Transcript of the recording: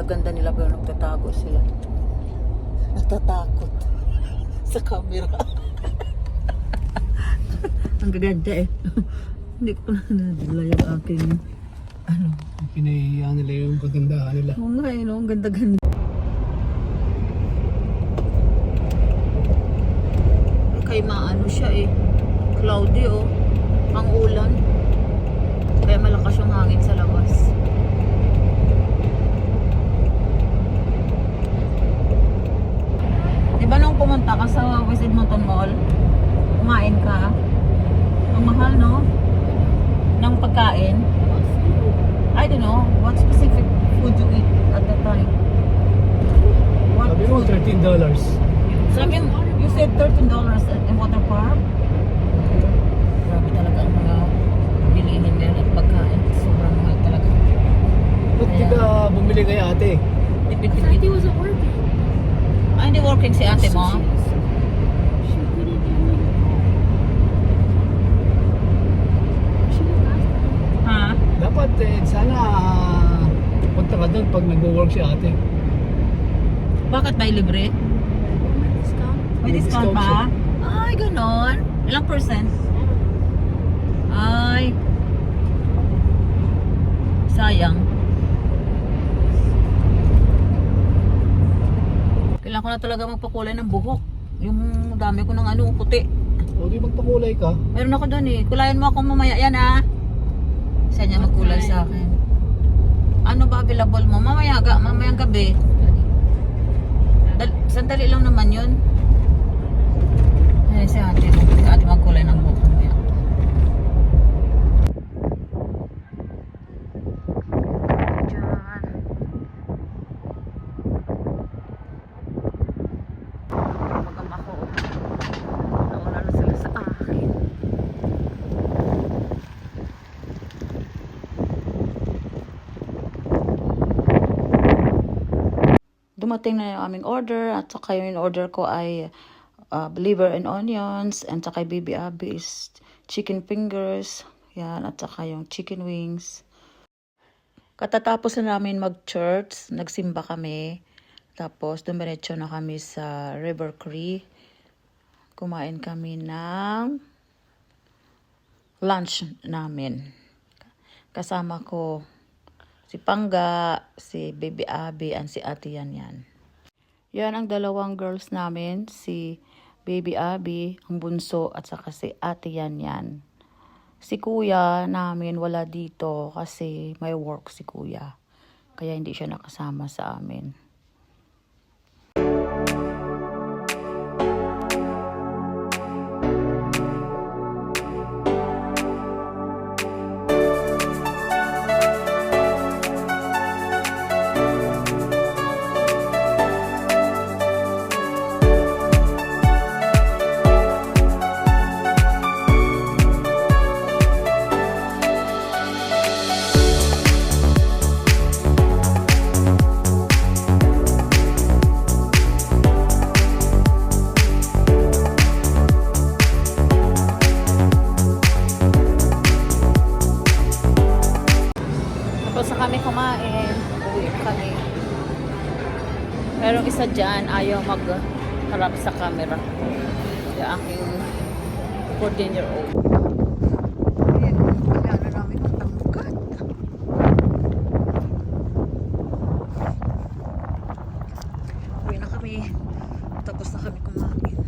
ganda nila pero nagtatago sila. Natatakot sa camera. Ang gaganda eh. Hindi ko na nadala yung aking ano. Pinahihiya nila yung kagandahan nila. Oo nga eh, no? Ang ganda-ganda. Kaya maano siya eh. Cloudy oh. Ang ulan. Kaya malakas yung hangin sa labas. Diba nung pumunta ka sa West Edmonton Mall, kumain ka? Ang mahal no? Ng pagkain. I don't know, what specific food you eat at that time? What Sabi mo, food? $13. Sabi mo, you said $13 in water park? Grabe talaga ang mga bilihin nila at pagkain. Sobrang mahal talaga. Ba't di ka bumili kay ate? Tipid-tipid. He wasn't working. Ay, hindi working si ate mo? She couldn't do it. She was asking. Ha? Dapat sana punta ka doon pag nag-work si ate. Bakit ba libre? May discount. May May discount discount ba? Ay, ganon. Ilang percent? Ay. Sayang. Kailangan ko na talaga magpakulay ng buhok. Yung dami ko ng ano, puti. O di magpakulay ka. Meron ako doon eh. Kulayan mo ako mamaya yan ah. Saan niya magkulay sa akin? Ano ba available mo? Mamayang gabi. Sandali lang naman yun. Ay, si ate. Si ate magkulay ng buhok mamaya. Diyan. Magam ako. Nauna na sila sa akin. Dumating na yung aming order at saka yung order ko ay liver and onions and saka baby Abby's chicken fingers. Yan, at saka yung chicken wings. Katatapos na namin mag-church, nagsimba kami. Tapos dumiretso na kami sa River Cree. Kumain kami ng lunch namin. Kasama ko si Pangga, si Baby Abby, and si Ate Yan. Yan ang dalawang girls namin, si Baby Abby, ang bunso, at saka si Ate Yan. Si Kuya namin wala dito kasi may work si Kuya. Kaya hindi siya nakasama sa amin. Tapos na kami kumain, uwi kami. Pero isa dyan, ayaw magharap sa camera. Yung aking 14-year-old. Ayan, kailangan na namin ang tangkat. Uwi na kami. Tapos na kami kumain.